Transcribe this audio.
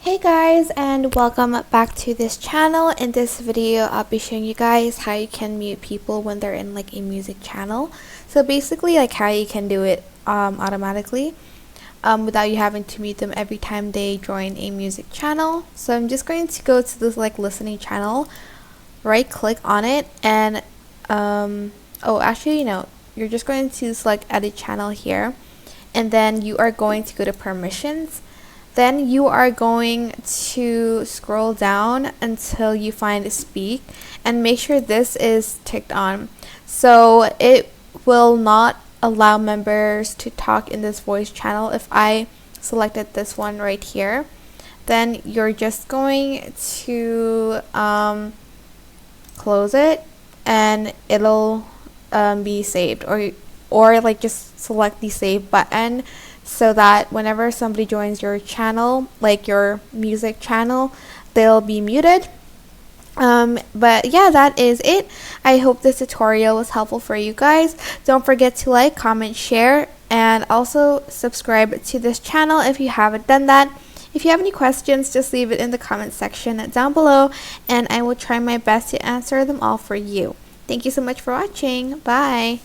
Hey guys, and welcome back to this channel. In this video I'll be showing you guys how you can mute people when they're in like a music channel. So basically like how you can do it automatically without you having to mute them every time they join a music channel. So I'm just going to go to this like listening channel, right click on it, and you're just going to select edit channel here, and then you are going to go to permissions. Then you are going to scroll down until you find speak and make sure this is ticked on. So it will not allow members to talk in this voice channel. If I selected this one right here, then you're just going to close it and it'll be saved, or like just select the save button so that whenever somebody joins your channel, like your music channel, they'll be muted. But yeah, that is it. I hope this tutorial was helpful for you guys. Don't forget to like, comment, share, and also subscribe to this channel if you haven't done that. If you have any questions, just leave it in the comment section down below, and I will try my best to answer them all for you. Thank you so much for watching. Bye!